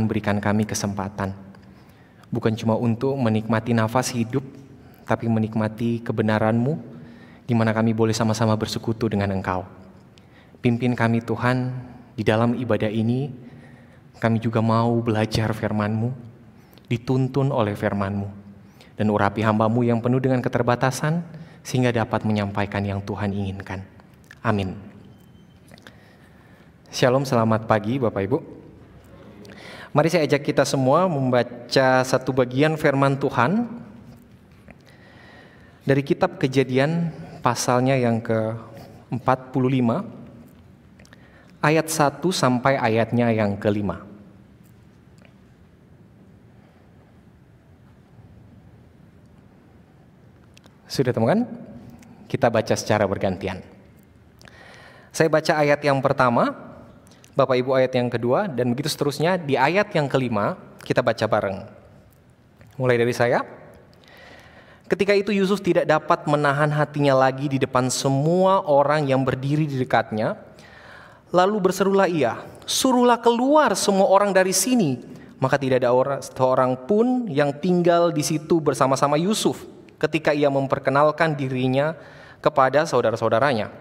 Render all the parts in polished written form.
berikan kami kesempatan, bukan cuma untuk menikmati nafas hidup, tapi menikmati kebenaran-Mu, di mana kami boleh sama-sama bersekutu dengan Engkau. Pimpin kami Tuhan, di dalam ibadah ini, kami juga mau belajar firman-Mu, dituntun oleh firman-Mu, dan urapi hamba-Mu yang penuh dengan keterbatasan, sehingga dapat menyampaikan yang Tuhan inginkan. Amin. Shalom, selamat pagi Bapak Ibu. Mari saya ajak kita semua membaca satu bagian firman Tuhan dari kitab Kejadian pasalnya yang ke-45 ayat 1 sampai ayatnya yang ke-5. Sudah temukan? Kita baca secara bergantian. Saya baca ayat yang pertama, Bapak Ibu ayat yang kedua, dan begitu seterusnya. Di ayat yang kelima kita baca bareng. Mulai dari saya. Ketika itu Yusuf tidak dapat menahan hatinya lagi di depan semua orang yang berdiri di dekatnya. Lalu berserulah ia, "Suruhlah keluar semua orang dari sini." Maka tidak ada seorang pun yang tinggal di situ bersama-sama Yusuf ketika ia memperkenalkan dirinya kepada saudara-saudaranya.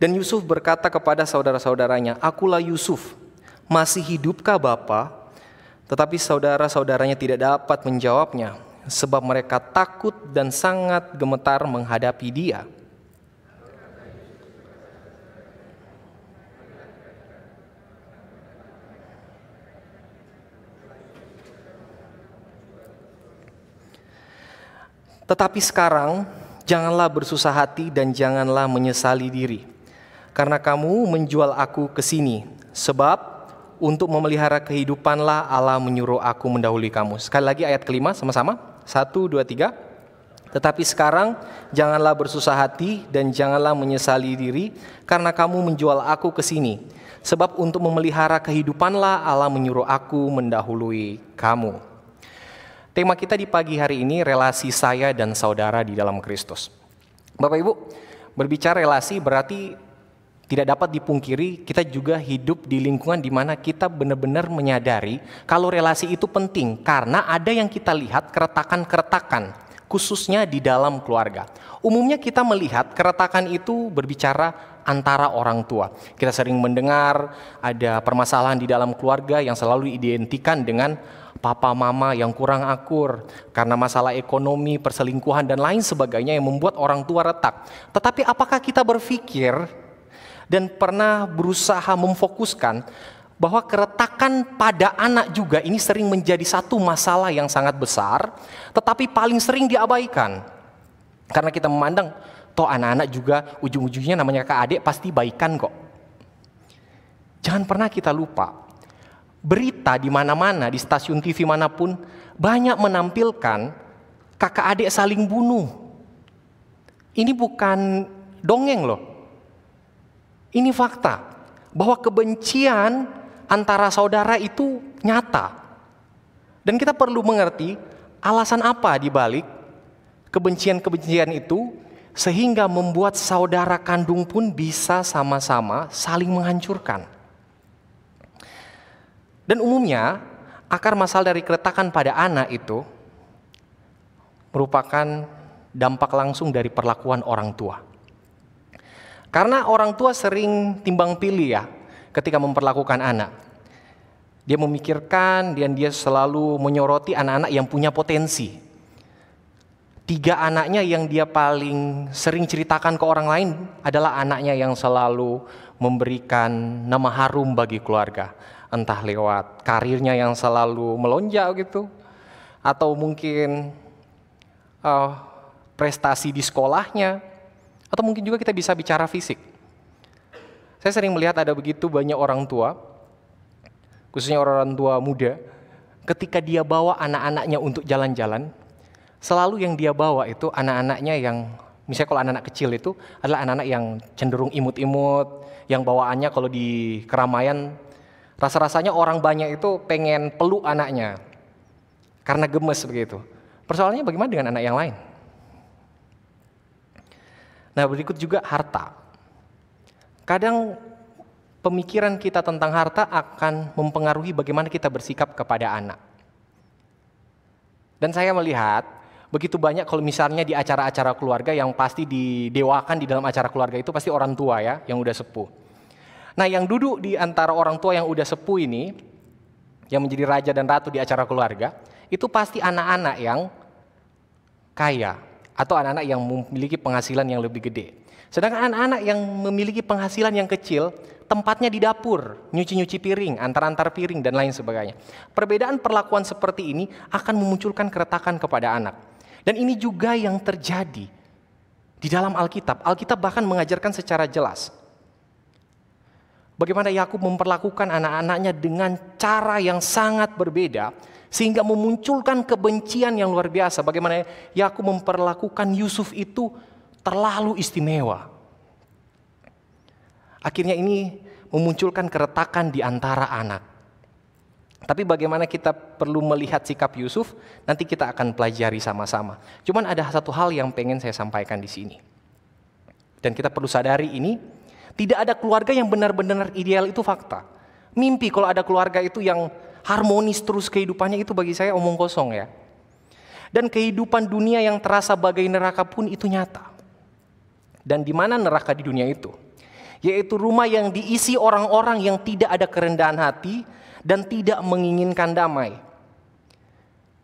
Dan Yusuf berkata kepada saudara-saudaranya, "Akulah Yusuf, masih hidupkah Bapa?" Tetapi saudara-saudaranya tidak dapat menjawabnya, sebab mereka takut dan sangat gemetar menghadapi dia. Tetapi sekarang, janganlah bersusah hati dan janganlah menyesali diri. Karena kamu menjual aku ke sini, sebab untuk memelihara kehidupanlah Allah menyuruh aku mendahului kamu. Sekali lagi ayat kelima sama-sama. 1, 2, 3. Tetapi sekarang janganlah bersusah hati dan janganlah menyesali diri, karena kamu menjual aku ke sini. Sebab untuk memelihara kehidupanlah Allah menyuruh aku mendahului kamu. Tema kita di pagi hari ini relasi saya dan saudara di dalam Kristus. Bapak Ibu, berbicara relasi berarti tidak dapat dipungkiri kita juga hidup di lingkungan di mana kita benar-benar menyadari kalau relasi itu penting karena ada yang kita lihat keretakan-keretakan khususnya di dalam keluarga. Umumnya kita melihat keretakan itu berbicara antara orang tua. Kita sering mendengar ada permasalahan di dalam keluarga yang selalu diidentikan dengan papa mama yang kurang akur karena masalah ekonomi, perselingkuhan dan lain sebagainya yang membuat orang tua retak. Tetapi apakah kita berpikir dan pernah berusaha memfokuskan bahwa keretakan pada anak juga ini sering menjadi satu masalah yang sangat besar, tetapi paling sering diabaikan. Karena kita memandang, toh anak-anak juga ujung-ujungnya namanya kakak adik pasti baikan kok. Jangan pernah kita lupa, berita di mana-mana, di stasiun TV manapun, banyak menampilkan kakak adik saling bunuh. Ini bukan dongeng loh. Ini fakta, bahwa kebencian antara saudara itu nyata. Dan kita perlu mengerti alasan apa dibalik kebencian-kebencian itu, sehingga membuat saudara kandung pun bisa sama-sama saling menghancurkan. Dan umumnya, akar masalah dari keretakan pada anak itu merupakan dampak langsung dari perlakuan orang tua. Karena orang tua sering timbang pilih ya ketika memperlakukan anak. Dia memikirkan dan dia selalu menyoroti anak-anak yang punya potensi. 3 anaknya yang dia paling sering ceritakan ke orang lain adalah anaknya yang selalu memberikan nama harum bagi keluarga. Entah lewat karirnya yang selalu melonjak gitu. Atau mungkin prestasi di sekolahnya. Atau mungkin juga kita bisa bicara fisik. Saya sering melihat ada begitu banyak orang tua, khususnya orang tua muda, ketika dia bawa anak-anaknya untuk jalan-jalan, selalu yang dia bawa itu anak-anaknya yang, misalnya kalau anak-anak kecil itu adalah anak-anak yang cenderung imut-imut, yang bawaannya kalau di keramaian, rasa-rasanya orang banyak itu pengen peluk anaknya, karena gemes begitu. Persoalannya bagaimana dengan anak yang lain? Nah, berikut juga harta. Kadang pemikiran kita tentang harta akan mempengaruhi bagaimana kita bersikap kepada anak. Dan saya melihat begitu banyak kalau misalnya di acara-acara keluarga yang pasti didewakan di dalam acara keluarga itu pasti orang tua ya, yang udah sepuh. Nah, yang duduk di antara orang tua yang udah sepuh ini, yang menjadi raja dan ratu di acara keluarga, itu pasti anak-anak yang kaya atau anak-anak yang memiliki penghasilan yang lebih gede. Sedangkan anak-anak yang memiliki penghasilan yang kecil, tempatnya di dapur, nyuci-nyuci piring, antar-antar piring dan lain sebagainya. Perbedaan perlakuan seperti ini akan memunculkan keretakan kepada anak. Dan ini juga yang terjadi di dalam Alkitab. Alkitab bahkan mengajarkan secara jelas bagaimana Yakub memperlakukan anak-anaknya dengan cara yang sangat berbeda, sehingga memunculkan kebencian yang luar biasa. Bagaimana Yakub memperlakukan Yusuf itu terlalu istimewa. Akhirnya ini memunculkan keretakan di antara anak. Tapi bagaimana kita perlu melihat sikap Yusuf, nanti kita akan pelajari sama-sama. Cuman ada satu hal yang pengen saya sampaikan di sini. Dan kita perlu sadari ini, tidak ada keluarga yang benar-benar ideal, itu fakta. Mimpi kalau ada keluarga itu yang harmonis terus kehidupannya, itu bagi saya omong kosong ya. Dan kehidupan dunia yang terasa bagai neraka pun itu nyata. Dan di mana neraka di dunia itu? Yaitu rumah yang diisi orang-orang yang tidak ada kerendahan hati dan tidak menginginkan damai.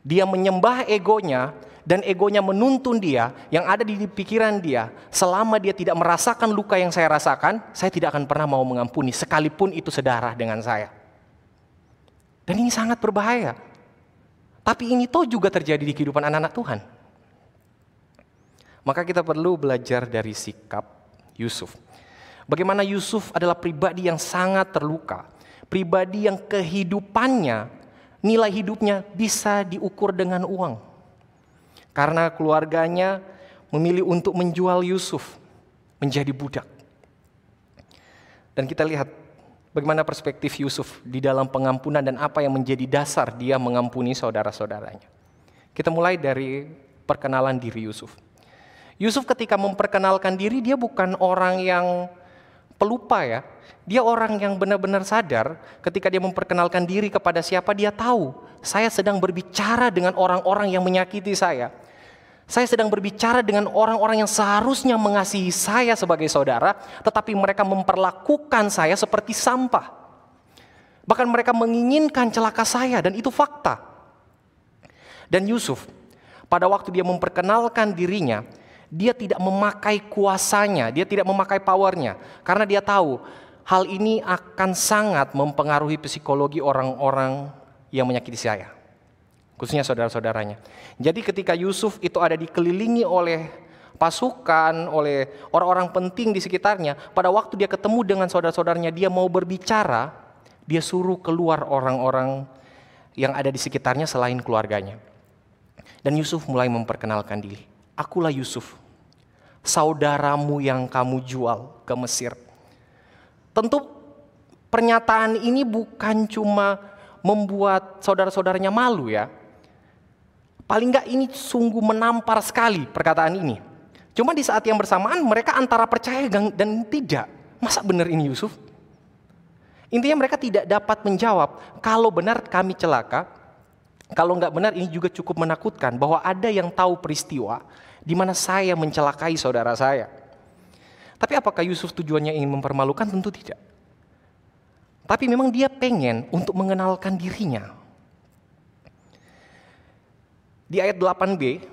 Dia menyembah egonya dan egonya menuntun dia, yang ada di pikiran dia. Selama dia tidak merasakan luka yang saya rasakan, saya tidak akan pernah mau mengampuni sekalipun itu sedarah dengan saya. Dan ini sangat berbahaya. Tapi ini toh juga terjadi di kehidupan anak-anak Tuhan. Maka kita perlu belajar dari sikap Yusuf. Bagaimana Yusuf adalah pribadi yang sangat terluka. Pribadi yang kehidupannya, nilai hidupnya bisa diukur dengan uang. Karena keluarganya memilih untuk menjual Yusuf menjadi budak. Dan kita lihat bagaimana perspektif Yusuf di dalam pengampunan dan apa yang menjadi dasar dia mengampuni saudara-saudaranya. Kita mulai dari perkenalan diri Yusuf. Yusuf ketika memperkenalkan diri, dia bukan orang yang pelupa ya. Dia orang yang benar-benar sadar ketika dia memperkenalkan diri kepada siapa, dia tahu saya sedang berbicara dengan orang-orang yang menyakiti saya. Saya sedang berbicara dengan orang-orang yang seharusnya mengasihi saya sebagai saudara, tetapi mereka memperlakukan saya seperti sampah. Bahkan mereka menginginkan celaka saya, dan itu fakta. Dan Yusuf, pada waktu dia memperkenalkan dirinya, dia tidak memakai kuasanya, dia tidak memakai powernya. Karena dia tahu hal ini akan sangat mempengaruhi psikologi orang-orang yang menyakiti saya, khususnya saudara-saudaranya. Jadi ketika Yusuf itu ada dikelilingi oleh pasukan, oleh orang-orang penting di sekitarnya, pada waktu dia ketemu dengan saudara-saudaranya, dia mau berbicara, dia suruh keluar orang-orang yang ada di sekitarnya selain keluarganya. Dan Yusuf mulai memperkenalkan diri. Akulah Yusuf, saudaramu yang kamu jual ke Mesir. Tentu pernyataan ini bukan cuma membuat saudara-saudaranya malu ya. Paling enggak ini sungguh menampar sekali perkataan ini. Cuma di saat yang bersamaan mereka antara percaya dan tidak. Masa benar ini Yusuf? Intinya mereka tidak dapat menjawab, kalau benar kami celaka, kalau enggak benar ini juga cukup menakutkan bahwa ada yang tahu peristiwa di mana saya mencelakai saudara saya. Tapi apakah Yusuf tujuannya ingin mempermalukan? Tentu tidak. Tapi memang dia pengen untuk mengenalkan dirinya. Di ayat 8b,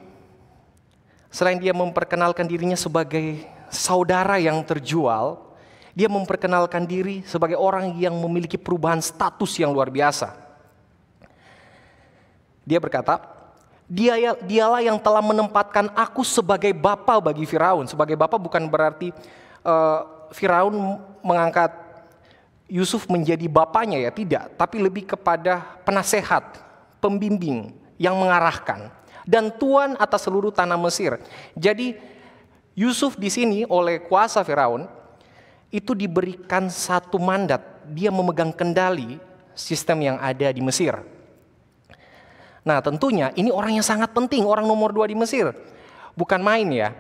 selain dia memperkenalkan dirinya sebagai saudara yang terjual, dia memperkenalkan diri sebagai orang yang memiliki perubahan status yang luar biasa. Dia berkata, dialah yang telah menempatkan aku sebagai bapa bagi Firaun. Sebagai bapa bukan berarti Firaun mengangkat Yusuf menjadi bapaknya ya, tidak. Tapi lebih kepada penasehat, pembimbing yang mengarahkan. Dan tuan atas seluruh tanah Mesir. Jadi Yusuf di sini oleh kuasa Firaun itu diberikan satu mandat. Dia memegang kendali sistem yang ada di Mesir. Nah tentunya ini orang yang sangat penting, orang nomor 2 di Mesir. Bukan main ya.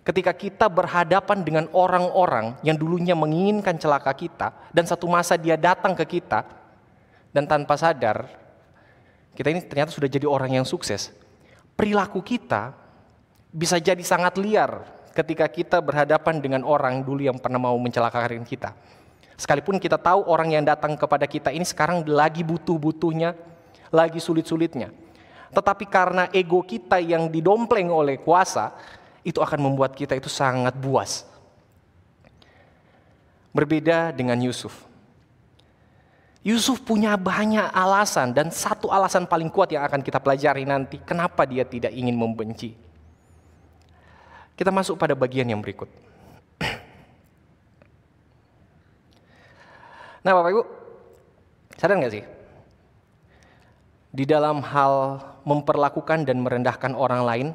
Ketika kita berhadapan dengan orang-orang yang dulunya menginginkan celaka kita, dan satu masa dia datang ke kita, dan tanpa sadar, kita ini ternyata sudah jadi orang yang sukses. Perilaku kita bisa jadi sangat liar ketika kita berhadapan dengan orang dulu yang pernah mau mencelakakan kita. Sekalipun kita tahu orang yang datang kepada kita ini sekarang lagi butuh-butuhnya, lagi sulit-sulitnya. Tetapi karena ego kita yang didompleng oleh kuasa, itu akan membuat kita itu sangat buas. Berbeda dengan Yusuf. Yusuf punya banyak alasan, dan satu alasan paling kuat yang akan kita pelajari nanti, kenapa dia tidak ingin membenci. Kita masuk pada bagian yang berikut. Nah Bapak Ibu, sadar gak sih? Di dalam hal memperlakukan dan merendahkan orang lain,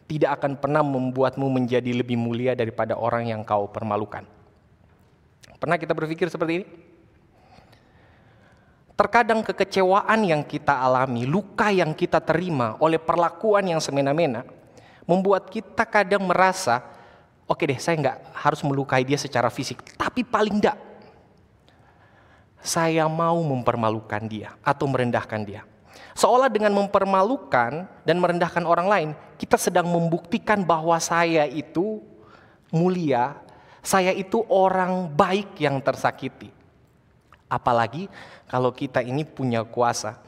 tidak akan pernah membuatmu menjadi lebih mulia daripada orang yang kau permalukan. Pernah kita berpikir seperti ini? Terkadang kekecewaan yang kita alami, luka yang kita terima oleh perlakuan yang semena-mena, membuat kita kadang merasa, oke deh, saya nggak harus melukai dia secara fisik, tapi paling enggak, saya mau mempermalukan dia atau merendahkan dia. Seolah dengan mempermalukan dan merendahkan orang lain, kita sedang membuktikan bahwa saya itu mulia, saya itu orang baik yang tersakiti. Apalagi kalau kita ini punya kuasa.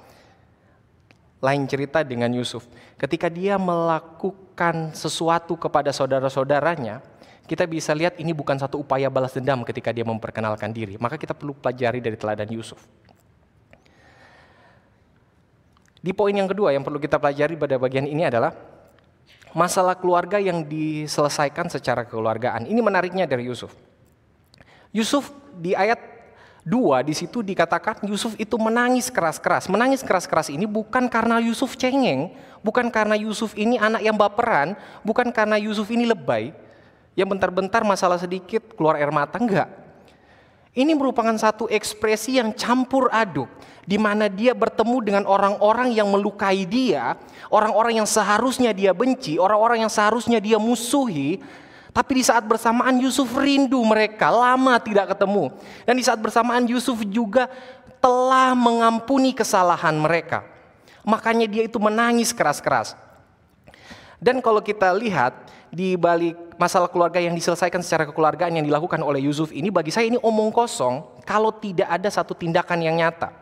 Lain cerita dengan Yusuf. Ketika dia melakukan sesuatu kepada saudara-saudaranya, kita bisa lihat ini bukan satu upaya balas dendam ketika dia memperkenalkan diri. Maka kita perlu pelajari dari teladan Yusuf. Di poin yang kedua yang perlu kita pelajari pada bagian ini adalah masalah keluarga yang diselesaikan secara kekeluargaan. Ini menariknya dari Yusuf. Yusuf di ayat 2 di situ dikatakan Yusuf itu menangis keras-keras. Menangis keras-keras ini bukan karena Yusuf cengeng, bukan karena Yusuf ini anak yang baperan, bukan karena Yusuf ini lebay, yang bentar-bentar masalah sedikit keluar air mata, enggak. Ini merupakan satu ekspresi yang campur aduk, di mana dia bertemu dengan orang-orang yang melukai dia, orang-orang yang seharusnya dia benci, orang-orang yang seharusnya dia musuhi. Tapi di saat bersamaan Yusuf rindu mereka, lama tidak ketemu. Dan di saat bersamaan Yusuf juga telah mengampuni kesalahan mereka. Makanya dia itu menangis keras-keras. Dan kalau kita lihat di balik masalah keluarga yang diselesaikan secara kekeluargaan yang dilakukan oleh Yusuf ini, bagi saya ini omong kosong kalau tidak ada satu tindakan yang nyata.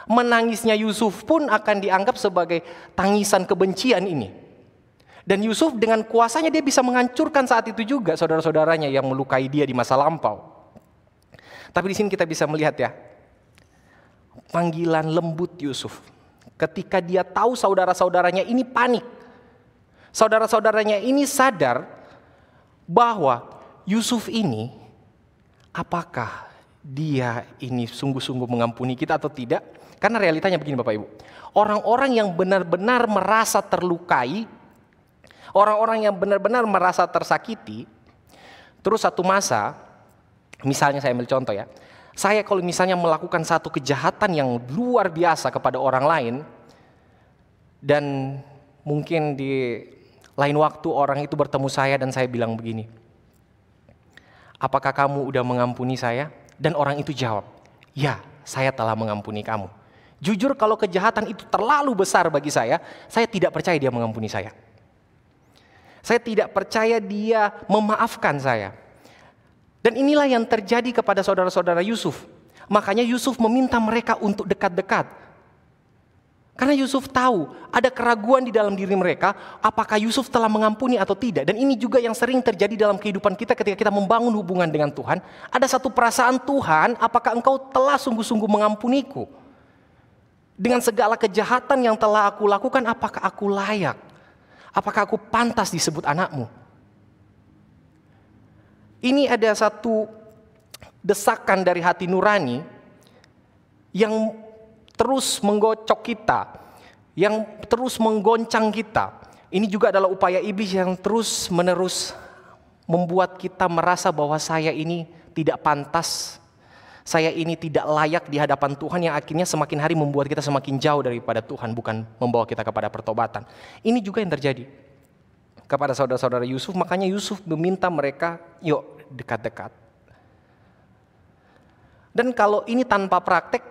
Menangisnya Yusuf pun akan dianggap sebagai tangisan kebencian ini. Dan Yusuf dengan kuasanya dia bisa menghancurkan saat itu juga saudara-saudaranya yang melukai dia di masa lampau. Tapi di sini kita bisa melihat ya, panggilan lembut Yusuf. Ketika dia tahu saudara-saudaranya ini panik. Saudara-saudaranya ini sadar bahwa Yusuf ini, apakah dia ini sungguh-sungguh mengampuni kita atau tidak? Karena realitanya begini Bapak Ibu, orang-orang yang benar-benar merasa terlukai, orang-orang yang benar-benar merasa tersakiti, terus satu masa, misalnya saya ambil contoh ya, saya kalau misalnya melakukan satu kejahatan yang luar biasa kepada orang lain, dan mungkin di lain waktu orang itu bertemu saya dan saya bilang begini, apakah kamu udah mengampuni saya? Dan orang itu jawab, ya, saya telah mengampuni kamu. Jujur kalau kejahatan itu terlalu besar bagi saya tidak percaya dia mengampuni saya. Saya tidak percaya dia memaafkan saya. Dan inilah yang terjadi kepada saudara-saudara Yusuf. Makanya Yusuf meminta mereka untuk dekat-dekat. Karena Yusuf tahu ada keraguan di dalam diri mereka, apakah Yusuf telah mengampuni atau tidak. Dan ini juga yang sering terjadi dalam kehidupan kita ketika kita membangun hubungan dengan Tuhan. Ada satu perasaan, Tuhan, apakah engkau telah sungguh-sungguh mengampuniku? Dengan segala kejahatan yang telah aku lakukan, apakah aku layak? Apakah aku pantas disebut anakmu? Ini ada satu desakan dari hati nurani yang terus menggocok kita, yang terus menggoncang kita. Ini juga adalah upaya iblis yang terus menerus membuat kita merasa bahwa saya ini tidak pantas, saya ini tidak layak di hadapan Tuhan, yang akhirnya semakin hari membuat kita semakin jauh daripada Tuhan, bukan membawa kita kepada pertobatan. Ini juga yang terjadi. kepada saudara-saudara Yusuf, makanya Yusuf meminta mereka, yuk dekat-dekat. Dan kalau ini tanpa praktek,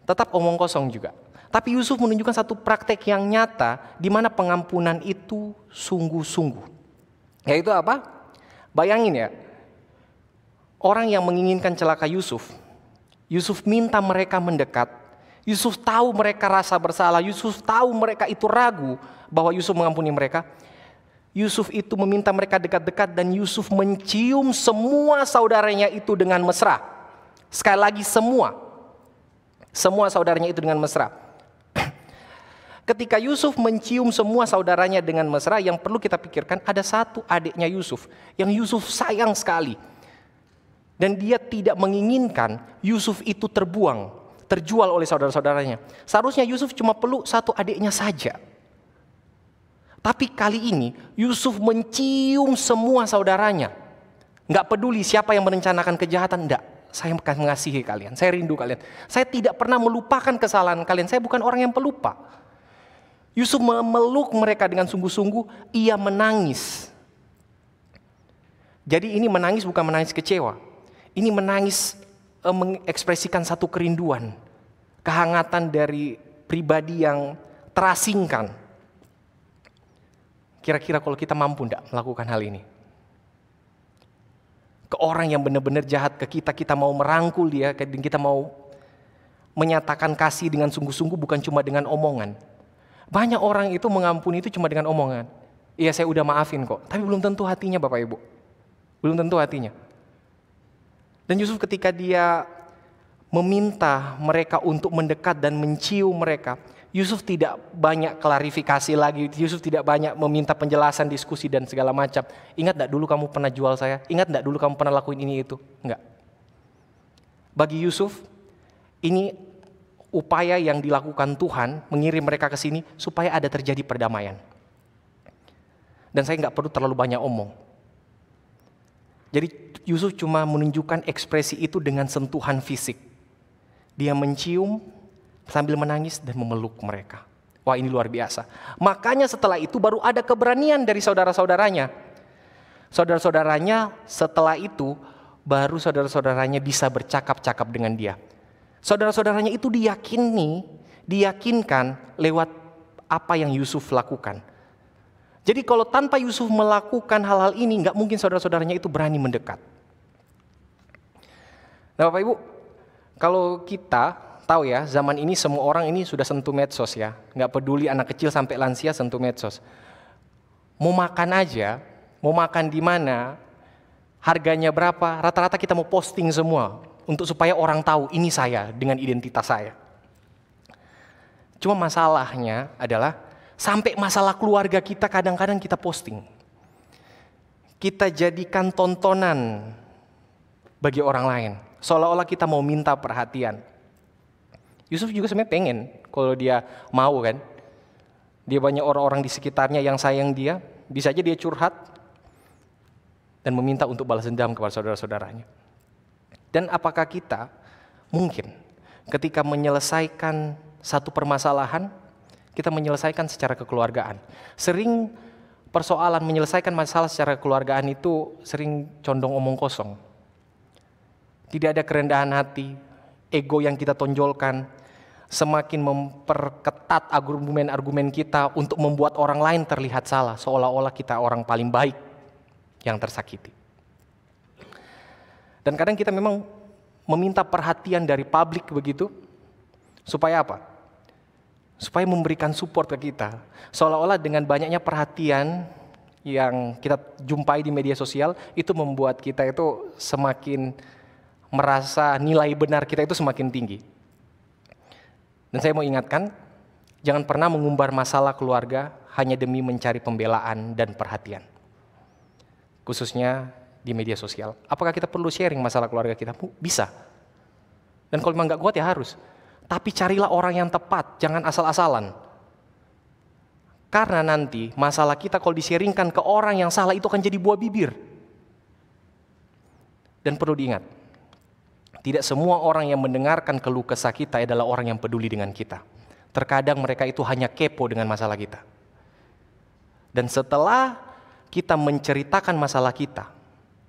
tetap omong kosong juga. Tapi Yusuf menunjukkan satu praktek yang nyata, di mana pengampunan itu sungguh-sungguh. Yaitu apa? Bayangin ya, orang yang menginginkan celaka Yusuf, Yusuf minta mereka mendekat. Yusuf tahu mereka rasa bersalah, Yusuf tahu mereka itu ragu bahwa Yusuf mengampuni mereka. Yusuf itu meminta mereka dekat-dekat dan Yusuf mencium semua saudaranya itu dengan mesra. Sekali lagi semua saudaranya itu dengan mesra. Ketika Yusuf mencium semua saudaranya dengan mesra, yang perlu kita pikirkan ada satu adiknya Yusuf yang Yusuf sayang sekali. Dan dia tidak menginginkan Yusuf itu terjual oleh saudara-saudaranya. Seharusnya Yusuf cuma peluk satu adiknya saja. Tapi kali ini Yusuf mencium semua saudaranya. Nggak peduli siapa yang merencanakan kejahatan, enggak. Saya akan mengasihi kalian, saya rindu kalian. Saya tidak pernah melupakan kesalahan kalian, saya bukan orang yang pelupa. Yusuf memeluk mereka dengan sungguh-sungguh, ia menangis. Jadi ini menangis bukan menangis kecewa. Ini menangis mengekspresikan satu kerinduan, kehangatan dari pribadi yang terasingkan. Kira-kira kalau kita mampu enggak melakukan hal ini? Ke orang yang benar-benar jahat ke kita, kita mau merangkul dia, kita mau menyatakan kasih dengan sungguh-sungguh, bukan cuma dengan omongan. Banyak orang itu mengampuni itu cuma dengan omongan. Iya, saya udah maafin kok, tapi belum tentu hatinya Bapak Ibu. Belum tentu hatinya. Dan Yusuf ketika dia meminta mereka untuk mendekat dan mencium mereka, Yusuf tidak banyak klarifikasi lagi, Yusuf tidak banyak meminta penjelasan, diskusi dan segala macam. Ingat enggak dulu kamu pernah jual saya? Ingat enggak dulu kamu pernah lakuin ini itu? Enggak. Bagi Yusuf, ini upaya yang dilakukan Tuhan mengirim mereka ke sini supaya ada terjadi perdamaian. Dan saya enggak perlu terlalu banyak omong. Jadi Yusuf cuma menunjukkan ekspresi itu dengan sentuhan fisik. Dia mencium sambil menangis dan memeluk mereka. Wah, ini luar biasa. Makanya setelah itu baru ada keberanian dari saudara-saudaranya. Saudara-saudaranya setelah itu baru saudara-saudaranya bisa bercakap-cakap dengan dia. Saudara-saudaranya itu diyakinkan lewat apa yang Yusuf lakukan. Jadi kalau tanpa Yusuf melakukan hal-hal ini, nggak mungkin saudara-saudaranya itu berani mendekat. Nah Bapak Ibu, kalau kita tahu ya, zaman ini semua orang ini sudah sentuh medsos ya. Nggak peduli anak kecil sampai lansia sentuh medsos. Mau makan aja, mau makan di mana, harganya berapa, rata-rata kita mau posting semua. Untuk supaya orang tahu ini saya dengan identitas saya. Cuma masalahnya adalah sampai masalah keluarga kita kadang-kadang kita posting. Kita jadikan tontonan bagi orang lain. Seolah-olah kita mau minta perhatian. Yusuf juga sebenarnya pengen kalau dia mau kan. Dia banyak orang-orang di sekitarnya yang sayang dia. Bisa aja dia curhat dan meminta untuk balas dendam kepada saudara-saudaranya. Dan apakah kita mungkin ketika menyelesaikan satu permasalahan, kita menyelesaikan secara kekeluargaan. Sering persoalan menyelesaikan masalah secara kekeluargaan itu sering condong omong kosong. Tidak ada kerendahan hati, ego yang kita tonjolkan, semakin memperketat argumen-argumen kita untuk membuat orang lain terlihat salah, seolah-olah kita orang paling baik yang tersakiti. Dan kadang kita memang meminta perhatian dari publik begitu, supaya apa? Supaya memberikan support ke kita. Seolah-olah dengan banyaknya perhatian yang kita jumpai di media sosial, itu membuat kita itu semakin merasa nilai benar kita itu semakin tinggi. Dan saya mau ingatkan, jangan pernah mengumbar masalah keluarga hanya demi mencari pembelaan dan perhatian. Khususnya di media sosial. Apakah kita perlu sharing masalah keluarga kita? Bisa. Dan kalau memang nggak kuat ya harus. Tapi carilah orang yang tepat, jangan asal-asalan. Karena nanti masalah kita kalau di-sharingkan ke orang yang salah itu akan jadi buah bibir. Dan perlu diingat, tidak semua orang yang mendengarkan keluh kesah kita adalah orang yang peduli dengan kita. Terkadang mereka itu hanya kepo dengan masalah kita. Dan setelah kita menceritakan masalah kita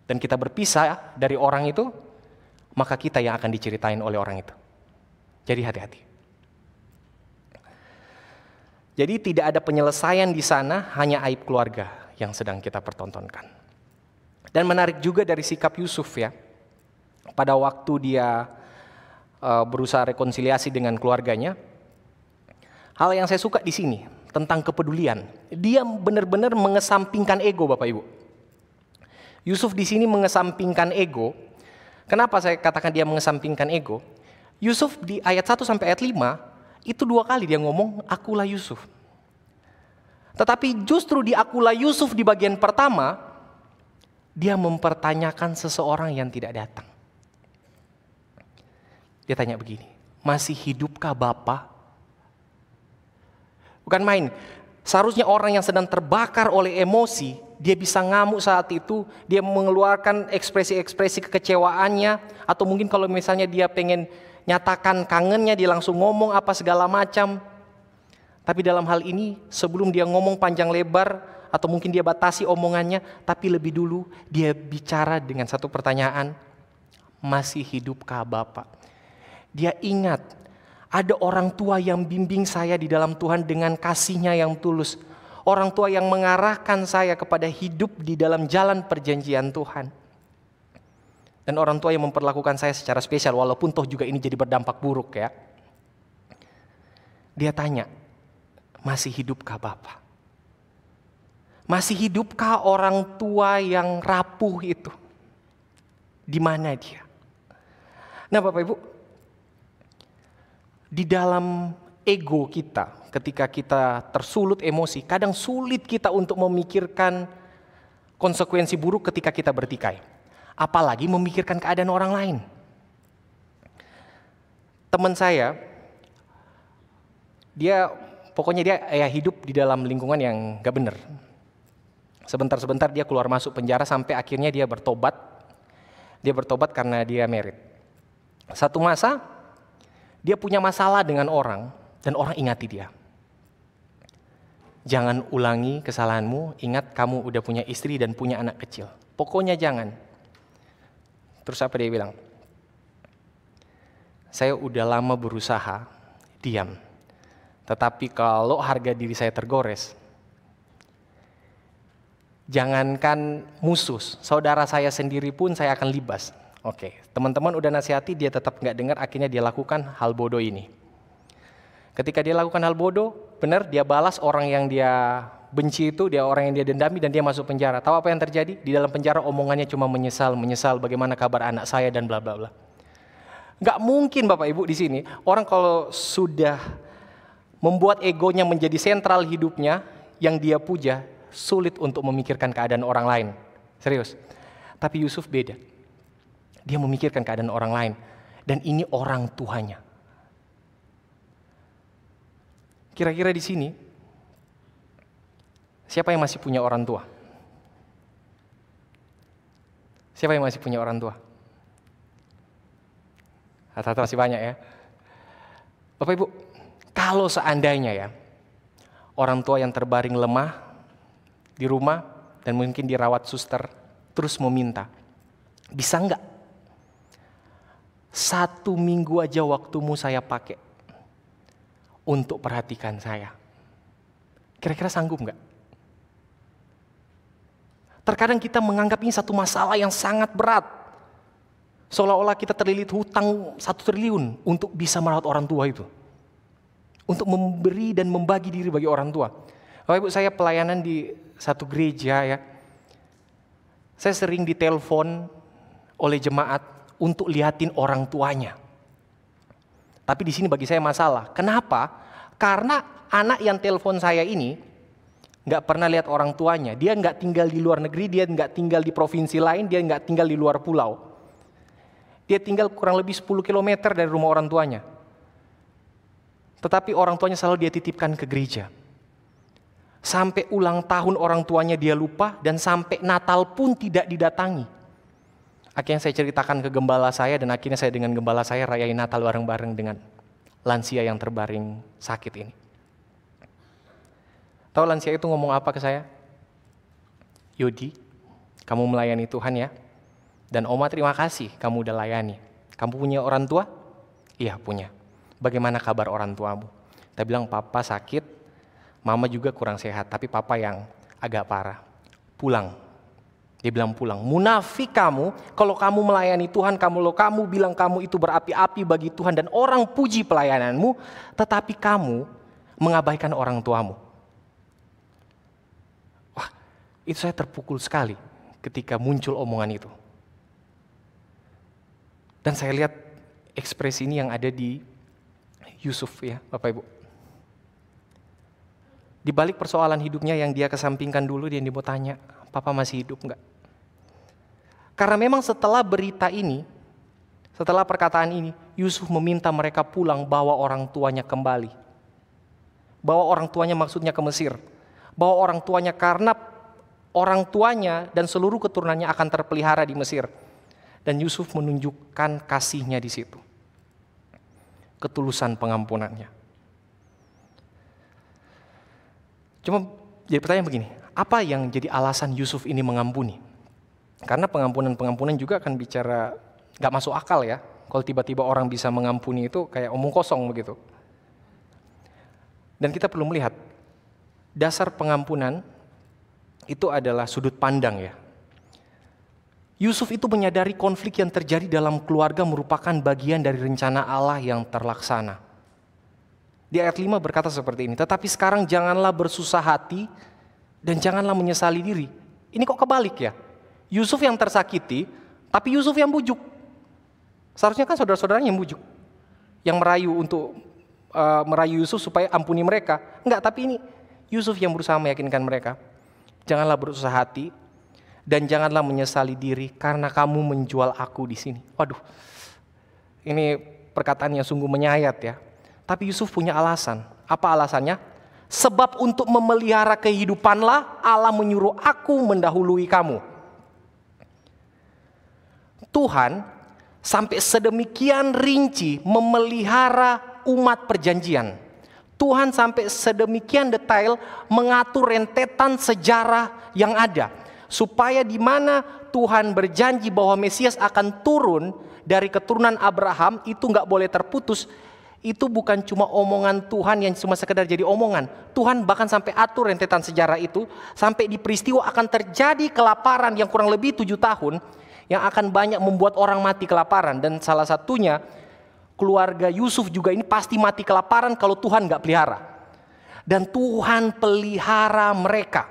dan kita berpisah dari orang itu, maka kita yang akan diceritain oleh orang itu. Jadi hati-hati. Jadi tidak ada penyelesaian di sana, hanya aib keluarga yang sedang kita pertontonkan. Dan menarik juga dari sikap Yusuf ya. Pada waktu dia berusaha rekonsiliasi dengan keluarganya, hal yang saya suka di sini tentang kepedulian. Dia benar-benar mengesampingkan ego, Bapak Ibu. Yusuf di sini mengesampingkan ego. Kenapa saya katakan dia mengesampingkan ego? Yusuf di ayat 1 sampai ayat 5 itu 2 kali dia ngomong akulah Yusuf. Tetapi justru di akulah Yusuf di bagian pertama, dia mempertanyakan seseorang yang tidak datang. Dia tanya begini, masih hidupkah Bapa? Bukan main. Seharusnya orang yang sedang terbakar oleh emosi, dia bisa ngamuk saat itu, dia mengeluarkan ekspresi-ekspresi kekecewaannya, atau mungkin kalau misalnya dia pengen nyatakan kangennya, dia langsung ngomong apa segala macam. Tapi dalam hal ini, sebelum dia ngomong panjang lebar, atau mungkin dia batasi omongannya, tapi lebih dulu dia bicara dengan satu pertanyaan, masih hidupkah Bapa? Dia ingat, ada orang tua yang bimbing saya di dalam Tuhan dengan kasih-Nya yang tulus. Orang tua yang mengarahkan saya kepada hidup di dalam jalan perjanjian Tuhan. Dan orang tua yang memperlakukan saya secara spesial, walaupun toh juga ini jadi berdampak buruk ya. Dia tanya, masih hidupkah Bapa? Masih hidupkah orang tua yang rapuh itu? Di mana dia? Nah Bapak Ibu, di dalam ego kita, ketika kita tersulut emosi, kadang sulit kita untuk memikirkan konsekuensi buruk ketika kita bertikai. Apalagi memikirkan keadaan orang lain. Teman saya, pokoknya dia hidup di dalam lingkungan yang gak benar. Sebentar-sebentar dia keluar masuk penjara sampai akhirnya dia bertobat. Dia bertobat karena dia merit. Satu masa, dia punya masalah dengan orang, dan orang ingati dia. Jangan ulangi kesalahanmu, ingat kamu udah punya istri dan punya anak kecil. Pokoknya jangan. Terus apa dia bilang? Saya udah lama berusaha, diam. Tetapi kalau harga diri saya tergores, jangankan musuh, saudara saya sendiri pun saya akan libas. Oke, teman-teman udah nasihati, dia tetap nggak dengar, akhirnya dia lakukan hal bodoh ini. Ketika dia lakukan hal bodoh, benar dia balas orang yang dia benci itu, dia orang yang dia dendami dan dia masuk penjara. Tahu apa yang terjadi? Di dalam penjara omongannya cuma menyesal bagaimana kabar anak saya dan bla bla bla. Nggak mungkin Bapak Ibu di sini, orang kalau sudah membuat egonya menjadi sentral hidupnya, yang dia puja, sulit untuk memikirkan keadaan orang lain. Serius. Tapi Yusuf beda. Dia memikirkan keadaan orang lain. Dan ini orang tuanya. Kira-kira di sini, siapa yang masih punya orang tua? Siapa yang masih punya orang tua? Rata-rata masih banyak ya. Bapak Ibu, kalau seandainya ya, orang tua yang terbaring lemah di rumah dan mungkin dirawat suster, terus meminta, bisa enggak 1 minggu aja waktumu saya pakai untuk perhatikan saya? Kira-kira sanggup enggak? Terkadang kita menganggap ini satu masalah yang sangat berat. Seolah-olah kita terlilit hutang 1 triliun untuk bisa merawat orang tua itu. Untuk memberi dan membagi diri bagi orang tua. Bapak Ibu, saya pelayanan di satu gereja ya. Saya sering ditelepon oleh jemaat untuk lihatin orang tuanya. Tapi di sini bagi saya masalah. Kenapa? Karena anak yang telepon saya ini nggak pernah lihat orang tuanya. Dia nggak tinggal di luar negeri, dia nggak tinggal di provinsi lain, dia nggak tinggal di luar pulau. Dia tinggal kurang lebih 10 km dari rumah orang tuanya. Tetapi orang tuanya selalu dia titipkan ke gereja. Sampai ulang tahun orang tuanya dia lupa, dan sampai Natal pun tidak didatangi. Akhirnya saya ceritakan ke gembala saya, dan akhirnya saya dengan gembala saya rayain Natal bareng-bareng dengan lansia yang terbaring sakit ini. Tahu lansia itu ngomong apa ke saya? Yodi, kamu melayani Tuhan ya. Dan Oma terima kasih kamu udah layani. Kamu punya orang tua? Iya punya. Bagaimana kabar orang tuamu? Kita bilang papa sakit, mama juga kurang sehat, tapi papa yang agak parah. Pulang. Dia bilang pulang. Munafik kamu, kalau kamu melayani Tuhan, kamu bilang kamu itu berapi-api bagi Tuhan dan orang puji pelayananmu, tetapi kamu mengabaikan orang tuamu. Wah, itu saya terpukul sekali ketika muncul omongan itu. Dan saya lihat ekspresi ini yang ada di Yusuf ya, Bapak Ibu. Di balik persoalan hidupnya yang dia kesampingkan dulu, dia mau tanya, Papa masih hidup enggak? Karena memang setelah berita ini, setelah perkataan ini, Yusuf meminta mereka pulang bawa orang tuanya kembali. Bawa orang tuanya maksudnya ke Mesir. Bawa orang tuanya karena orang tuanya dan seluruh keturunannya akan terpelihara di Mesir. Dan Yusuf menunjukkan kasihnya di situ. Ketulusan pengampunannya. Cuma jadi pertanyaan begini, apa yang jadi alasan Yusuf ini mengampuni? Karena pengampunan juga akan bicara gak masuk akal ya. Kalau tiba-tiba orang bisa mengampuni itu kayak omong kosong begitu. Dan kita perlu melihat, dasar pengampunan itu adalah sudut pandang ya. Yusuf itu menyadari konflik yang terjadi dalam keluarga merupakan bagian dari rencana Allah yang terlaksana. Di ayat 5 berkata seperti ini, tetapi sekarang janganlah bersusah hati dan janganlah menyesali diri. Ini kok kebalik ya? Yusuf yang tersakiti, tapi Yusuf yang bujuk. Seharusnya kan saudara-saudaranya yang bujuk. Yang merayu Yusuf supaya ampuni mereka. Enggak, tapi ini Yusuf yang berusaha meyakinkan mereka. Janganlah bersusah hati dan janganlah menyesali diri karena kamu menjual aku di sini. Waduh, ini perkataan yang sungguh menyayat ya. Tapi Yusuf punya alasan. Apa alasannya? Sebab untuk memelihara kehidupanlah Allah menyuruh aku mendahului kamu. Tuhan sampai sedemikian rinci memelihara umat perjanjian. Tuhan sampai sedemikian detail mengatur rentetan sejarah yang ada. Supaya di mana Tuhan berjanji bahwa Mesias akan turun dari keturunan Abraham itu gak boleh terputus. Itu bukan cuma omongan Tuhan yang cuma sekedar jadi omongan. Tuhan bahkan sampai atur rentetan sejarah itu. Sampai di peristiwa akan terjadi kelaparan yang kurang lebih 7 tahun. Yang akan banyak membuat orang mati kelaparan. Dan salah satunya keluarga Yusuf juga ini pasti mati kelaparan kalau Tuhan gak pelihara. Dan Tuhan pelihara mereka.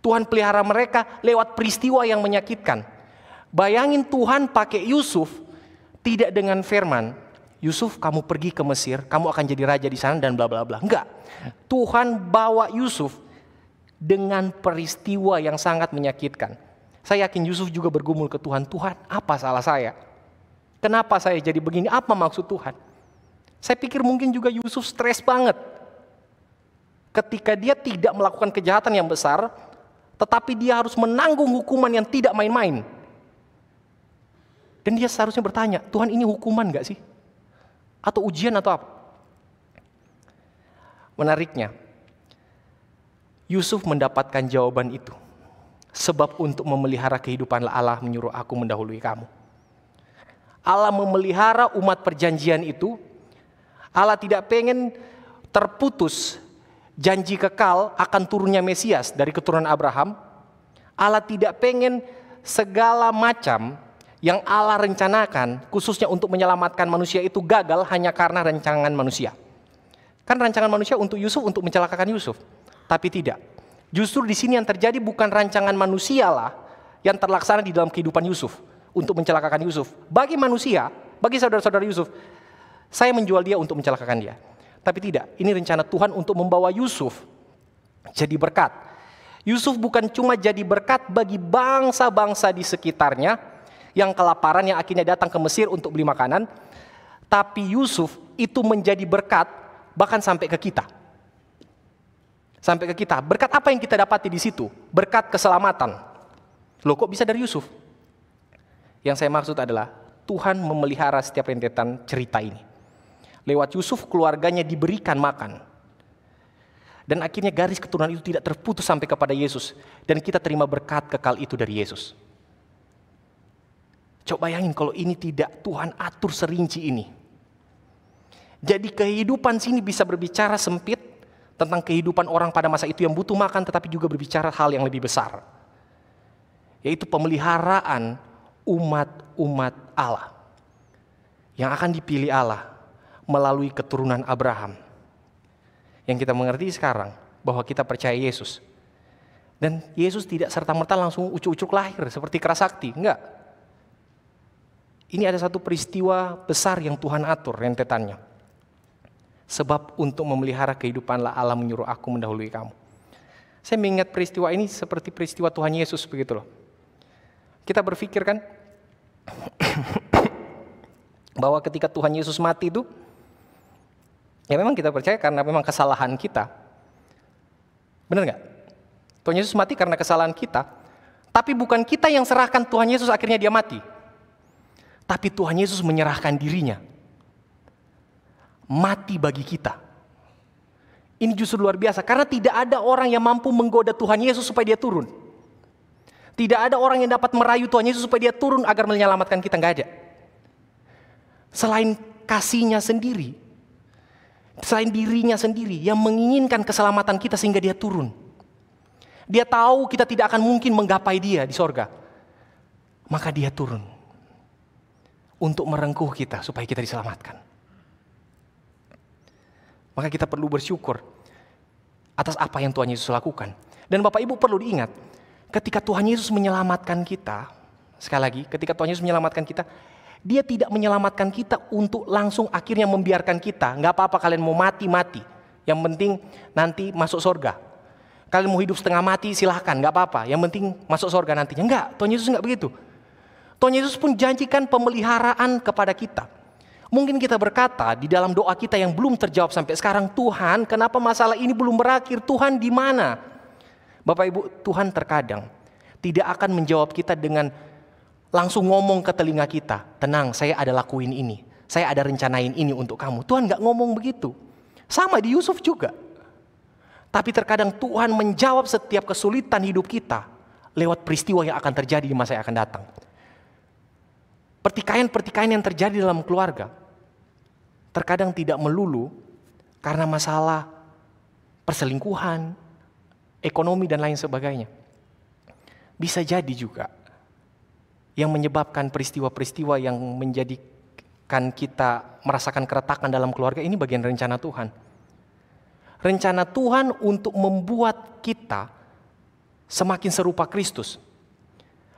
Tuhan pelihara mereka lewat peristiwa yang menyakitkan. Bayangin Tuhan pakai Yusuf tidak dengan firman, Yusuf kamu pergi ke Mesir, kamu akan jadi raja di sana dan bla bla bla. Enggak. Tuhan bawa Yusuf dengan peristiwa yang sangat menyakitkan. Saya yakin Yusuf juga bergumul ke Tuhan, Tuhan apa salah saya? Kenapa saya jadi begini? Apa maksud Tuhan? Saya pikir mungkin juga Yusuf stres banget. Ketika dia tidak melakukan kejahatan yang besar, tetapi dia harus menanggung hukuman yang tidak main-main. Dan dia seharusnya bertanya, Tuhan ini hukuman gak sih? Atau ujian atau apa? Menariknya, Yusuf mendapatkan jawaban itu. Sebab untuk memelihara kehidupan Allah menyuruh aku mendahului kamu. Allah memelihara umat perjanjian itu. Allah tidak pengen terputus janji kekal akan turunnya Mesias dari keturunan Abraham. Allah tidak pengen segala macam yang Allah rencanakan khususnya untuk menyelamatkan manusia itu gagal hanya karena rancangan manusia. Kan rancangan manusia untuk Yusuf untuk mencelakakan Yusuf, tapi tidak. Justru di sini yang terjadi bukan rancangan manusia lah yang terlaksana di dalam kehidupan Yusuf untuk mencelakakan Yusuf. Bagi manusia, bagi saudara-saudara Yusuf, saya menjual dia untuk mencelakakan dia. Tapi tidak, ini rencana Tuhan untuk membawa Yusuf jadi berkat. Yusuf bukan cuma jadi berkat bagi bangsa-bangsa di sekitarnya yang kelaparan yang akhirnya datang ke Mesir untuk beli makanan. Tapi Yusuf itu menjadi berkat bahkan sampai ke kita. Sampai ke kita. Berkat apa yang kita dapati di situ? Berkat keselamatan. Loh kok bisa dari Yusuf? Yang saya maksud adalah Tuhan memelihara setiap rentetan cerita ini. Lewat Yusuf keluarganya diberikan makan. Dan akhirnya garis keturunan itu tidak terputus sampai kepada Yesus. Dan kita terima berkat kekal itu dari Yesus. Coba bayangin kalau ini tidak Tuhan atur serinci ini. Jadi kehidupan sini bisa berbicara sempit tentang kehidupan orang pada masa itu yang butuh makan, tetapi juga berbicara hal yang lebih besar. Yaitu pemeliharaan umat-umat Allah. Yang akan dipilih Allah melalui keturunan Abraham. Yang kita mengerti sekarang bahwa kita percaya Yesus. Dan Yesus tidak serta-merta langsung ucuk-ucuk lahir seperti kerasakti, enggak. Ini ada satu peristiwa besar yang Tuhan atur rentetannya. Sebab untuk memelihara kehidupanlah Allah menyuruh aku mendahului kamu. Saya mengingat peristiwa ini seperti peristiwa Tuhan Yesus begitu loh. Kita berpikir kan bahwa ketika Tuhan Yesus mati itu, ya memang kita percaya karena memang kesalahan kita. Benar nggak? Tuhan Yesus mati karena kesalahan kita. Tapi bukan kita yang serahkan Tuhan Yesus akhirnya dia mati. Tapi Tuhan Yesus menyerahkan dirinya. Mati bagi kita. Ini justru luar biasa. Karena tidak ada orang yang mampu menggoda Tuhan Yesus supaya dia turun. Tidak ada orang yang dapat merayu Tuhan Yesus supaya dia turun agar menyelamatkan kita. Nggak ada. Selain kasihnya sendiri. Selain dirinya sendiri yang menginginkan keselamatan kita sehingga dia turun. Dia tahu kita tidak akan mungkin menggapai dia di sorga. Maka dia turun. Untuk merengkuh kita supaya kita diselamatkan. Maka kita perlu bersyukur atas apa yang Tuhan Yesus lakukan. Dan Bapak Ibu perlu diingat, ketika Tuhan Yesus menyelamatkan kita, sekali lagi, ketika Tuhan Yesus menyelamatkan kita, Dia tidak menyelamatkan kita untuk langsung akhirnya membiarkan kita. Nggak apa-apa kalian mau mati. Yang penting nanti masuk surga. Kalian mau hidup setengah mati silahkan, nggak apa-apa. Yang penting masuk surga nantinya. Enggak, Tuhan Yesus nggak begitu. Tuhan Yesus pun janjikan pemeliharaan kepada kita. Mungkin kita berkata di dalam doa kita yang belum terjawab sampai sekarang, Tuhan, kenapa masalah ini belum berakhir? Tuhan di mana? Bapak Ibu, Tuhan terkadang tidak akan menjawab kita dengan langsung ngomong ke telinga kita, tenang, saya ada lakuin ini, saya ada rencanain ini untuk kamu. Tuhan gak ngomong begitu. Sama di Yusuf juga. Tapi terkadang Tuhan menjawab setiap kesulitan hidup kita lewat peristiwa yang akan terjadi di masa yang akan datang. Pertikaian-pertikaian yang terjadi dalam keluarga terkadang tidak melulu karena masalah perselingkuhan, ekonomi dan lain sebagainya. Bisa jadi juga yang menyebabkan peristiwa-peristiwa yang menjadikan kita merasakan keretakan dalam keluarga ini bagian rencana Tuhan. Rencana Tuhan untuk membuat kita semakin serupa Kristus.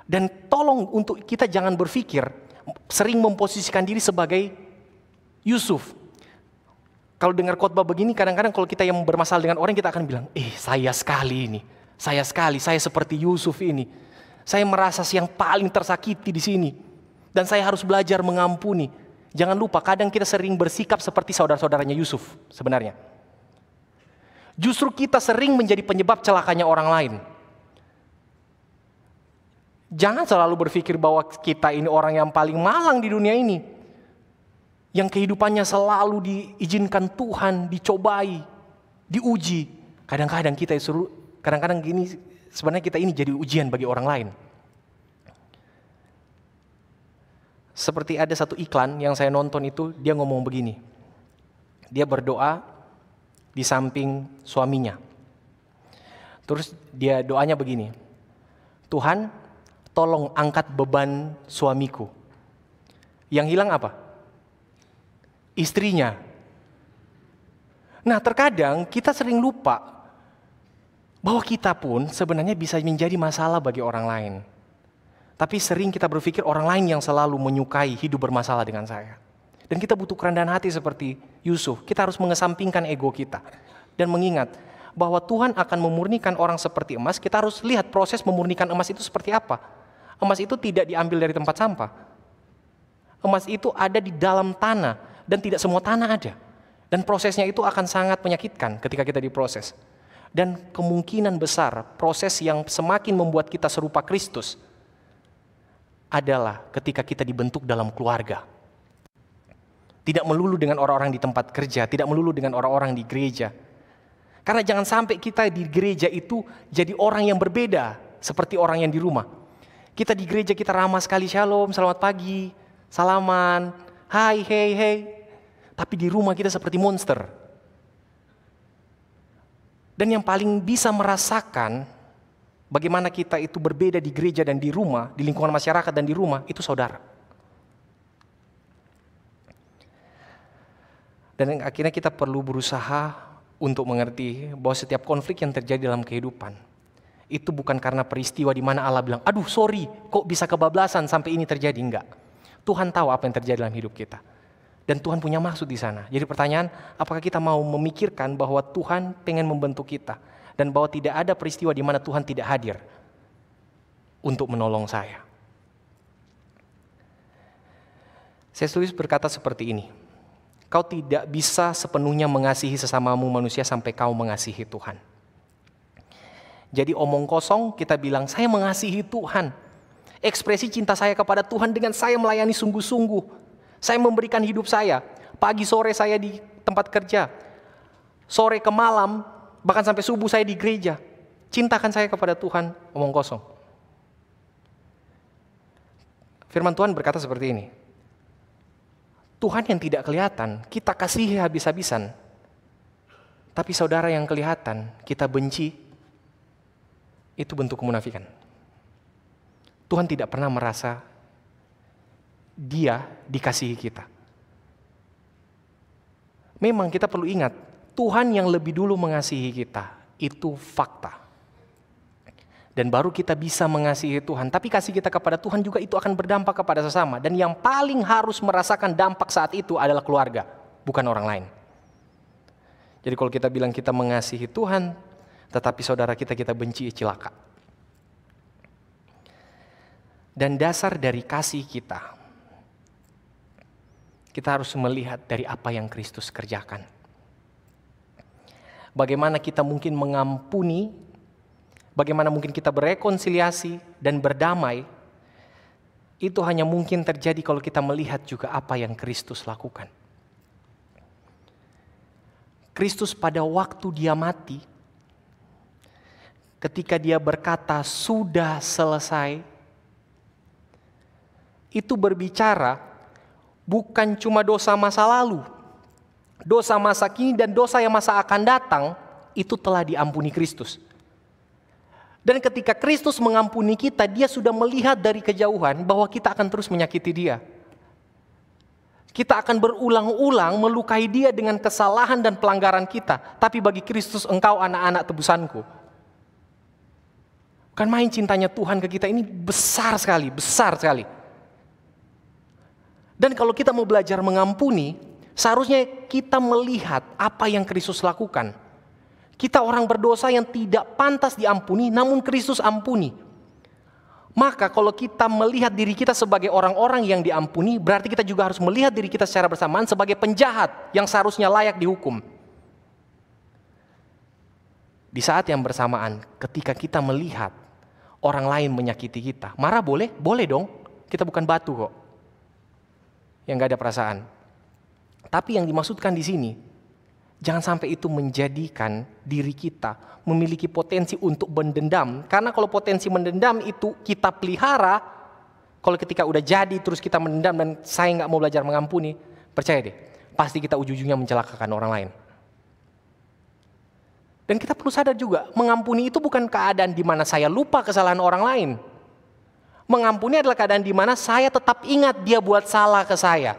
Dan tolong untuk kita jangan berpikir sering memposisikan diri sebagai Yusuf. Kalau dengar khotbah begini, kadang-kadang kalau kita yang bermasalah dengan orang, kita akan bilang, saya sekali ini, saya seperti Yusuf ini. Saya merasa yang paling tersakiti di sini. Dan saya harus belajar mengampuni. Jangan lupa, kadang kita sering bersikap seperti saudara-saudaranya Yusuf sebenarnya. Justru kita sering menjadi penyebab celakanya orang lain. Jangan selalu berpikir bahwa kita ini orang yang paling malang di dunia ini. Yang kehidupannya selalu diizinkan Tuhan, dicobai, diuji. Kadang-kadang gini, sebenarnya kita ini jadi ujian bagi orang lain. Seperti ada satu iklan yang saya nonton itu, dia ngomong begini. Dia berdoa di samping suaminya. Terus dia doanya begini. Tuhan, tolong angkat beban suamiku. Yang hilang apa? Istrinya. Nah, terkadang kita sering lupa bahwa kita pun sebenarnya bisa menjadi masalah bagi orang lain. Tapi sering kita berpikir orang lain yang selalu menyukai hidup bermasalah dengan saya. Dan kita butuh kerendahan hati seperti Yusuf. Kita harus mengesampingkan ego kita. Dan mengingat bahwa Tuhan akan memurnikan orang seperti emas. Kita harus lihat proses memurnikan emas itu seperti apa. Emas itu tidak diambil dari tempat sampah. Emas itu ada di dalam tanah. Dan tidak semua tanah ada. Dan prosesnya itu akan sangat menyakitkan ketika kita diproses. Dan kemungkinan besar proses yang semakin membuat kita serupa Kristus adalah ketika kita dibentuk dalam keluarga. Tidak melulu dengan orang-orang di tempat kerja, tidak melulu dengan orang-orang di gereja. Karena jangan sampai kita di gereja itu jadi orang yang berbeda seperti orang yang di rumah. Kita di gereja kita ramah sekali, shalom, selamat pagi, salaman, hai, hey, hey. Tapi di rumah kita seperti monster. Dan yang paling bisa merasakan bagaimana kita itu berbeda di gereja dan di rumah, di lingkungan masyarakat dan di rumah, itu saudara. Dan akhirnya kita perlu berusaha untuk mengerti bahwa setiap konflik yang terjadi dalam kehidupan itu bukan karena peristiwa di mana Allah bilang, aduh sorry, kok bisa kebablasan sampai ini terjadi. Enggak. Tuhan tahu apa yang terjadi dalam hidup kita. Dan Tuhan punya maksud di sana. Jadi pertanyaan, apakah kita mau memikirkan bahwa Tuhan pengen membentuk kita dan bahwa tidak ada peristiwa di mana Tuhan tidak hadir untuk menolong saya. C.S. Lewis berkata seperti ini. Kau tidak bisa sepenuhnya mengasihi sesamamu manusia sampai kau mengasihi Tuhan. Jadi omong kosong kita bilang, saya mengasihi Tuhan. Ekspresi cinta saya kepada Tuhan dengan saya melayani sungguh-sungguh. Saya memberikan hidup saya. Pagi sore saya di tempat kerja. Sore ke malam, bahkan sampai subuh saya di gereja. Cintakan saya kepada Tuhan, omong kosong. Firman Tuhan berkata seperti ini. Tuhan yang tidak kelihatan, kita kasihi habis-habisan. Tapi saudara yang kelihatan, kita benci, itu bentuk kemunafikan. Tuhan tidak pernah merasa Dia dikasihi kita. Memang kita perlu ingat, Tuhan yang lebih dulu mengasihi kita, itu fakta. Dan baru kita bisa mengasihi Tuhan. Tapi kasih kita kepada Tuhan juga itu akan berdampak kepada sesama. Dan yang paling harus merasakan dampak saat itu adalah keluarga, bukan orang lain. Jadi kalau kita bilang kita mengasihi Tuhan, tetapi saudara kita benci, celaka. Dan dasar dari kasih kita harus melihat dari apa yang Kristus kerjakan. Bagaimana kita mungkin mengampuni, bagaimana mungkin kita berekonsiliasi dan berdamai, itu hanya mungkin terjadi kalau kita melihat juga apa yang Kristus lakukan. Kristus pada waktu Dia mati, ketika Dia berkata sudah selesai, itu berbicara bukan cuma dosa masa lalu, dosa masa kini dan dosa yang masa akan datang, itu telah diampuni Kristus. Dan ketika Kristus mengampuni kita, Dia sudah melihat dari kejauhan bahwa kita akan terus menyakiti Dia. Kita akan berulang-ulang melukai Dia dengan kesalahan dan pelanggaran kita. Tapi bagi Kristus, engkau anak-anak tebusanku. Bukan main cintanya Tuhan ke kita, ini besar sekali, besar sekali. Dan kalau kita mau belajar mengampuni, seharusnya kita melihat apa yang Kristus lakukan. Kita orang berdosa yang tidak pantas diampuni, namun Kristus ampuni. Maka kalau kita melihat diri kita sebagai orang-orang yang diampuni, berarti kita juga harus melihat diri kita secara bersamaan sebagai penjahat yang seharusnya layak dihukum. Di saat yang bersamaan, ketika kita melihat orang lain menyakiti kita, marah boleh? Boleh dong, kita bukan batu kok, yang gak ada perasaan. Tapi yang dimaksudkan di sini, jangan sampai itu menjadikan diri kita memiliki potensi untuk mendendam. Karena kalau potensi mendendam itu kita pelihara, kalau ketika udah jadi terus kita mendendam dan saya gak mau belajar mengampuni, percaya deh, pasti kita ujung-ujungnya mencelakakan orang lain. Dan kita perlu sadar juga, mengampuni itu bukan keadaan di mana saya lupa kesalahan orang lain. Mengampuni adalah keadaan di mana saya tetap ingat dia buat salah ke saya.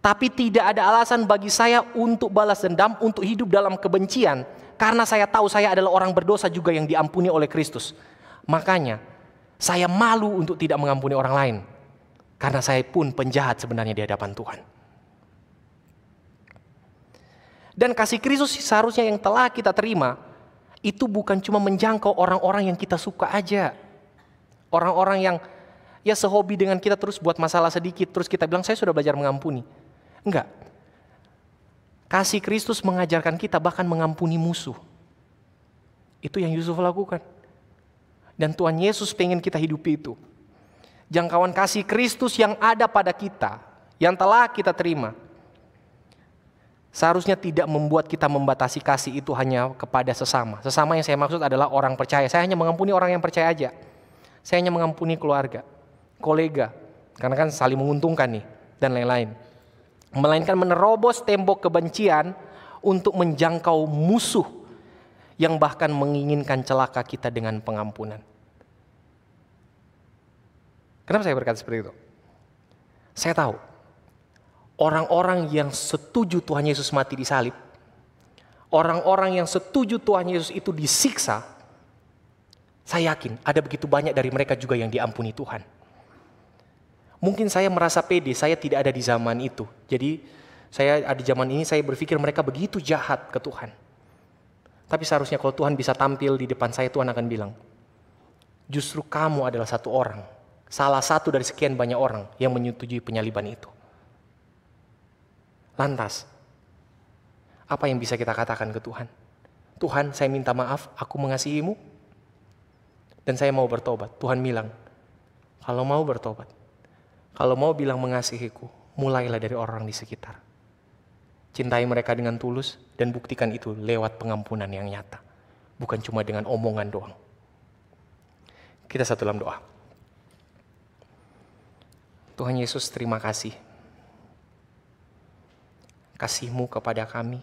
Tapi tidak ada alasan bagi saya untuk balas dendam, untuk hidup dalam kebencian. Karena saya tahu saya adalah orang berdosa juga yang diampuni oleh Kristus. Makanya saya malu untuk tidak mengampuni orang lain. Karena saya pun penjahat sebenarnya di hadapan Tuhan. Dan kasih Kristus seharusnya yang telah kita terima, itu bukan cuma menjangkau orang-orang yang kita suka aja. Orang-orang yang ya sehobi dengan kita terus buat masalah sedikit, terus kita bilang saya sudah belajar mengampuni. Enggak. Kasih Kristus mengajarkan kita bahkan mengampuni musuh. Itu yang Yusuf lakukan. Dan Tuhan Yesus pengen kita hidupi itu. Jangkauan kasih Kristus yang ada pada kita, yang telah kita terima. Seharusnya tidak membuat kita membatasi kasih itu hanya kepada sesama. Sesama yang saya maksud adalah orang percaya. Saya hanya mengampuni orang yang percaya aja. Saya hanya mengampuni keluarga, kolega, karena kan saling menguntungkan nih, dan lain-lain. Melainkan menerobos tembok kebencian untuk menjangkau musuh yang bahkan menginginkan celaka kita dengan pengampunan. Kenapa saya berkata seperti itu? Saya tahu orang-orang yang setuju Tuhan Yesus mati di salib, orang-orang yang setuju Tuhan Yesus itu disiksa, saya yakin ada begitu banyak dari mereka juga yang diampuni Tuhan. Mungkin saya merasa pede, saya tidak ada di zaman itu. Jadi saya ada di zaman ini, saya berpikir mereka begitu jahat ke Tuhan. Tapi seharusnya kalau Tuhan bisa tampil di depan saya, Tuhan akan bilang, justru kamu adalah satu orang, salah satu dari sekian banyak orang yang menyetujui penyaliban itu. Lantas, apa yang bisa kita katakan ke Tuhan? Tuhan, saya minta maaf, aku mengasihimu, dan saya mau bertobat. Tuhan bilang, kalau mau bertobat, kalau mau bilang mengasihiku, mulailah dari orang di sekitar. Cintai mereka dengan tulus dan buktikan itu lewat pengampunan yang nyata. Bukan cuma dengan omongan doang. Kita satu dalam doa. Tuhan Yesus, terima kasih. Kasih-Mu kepada kami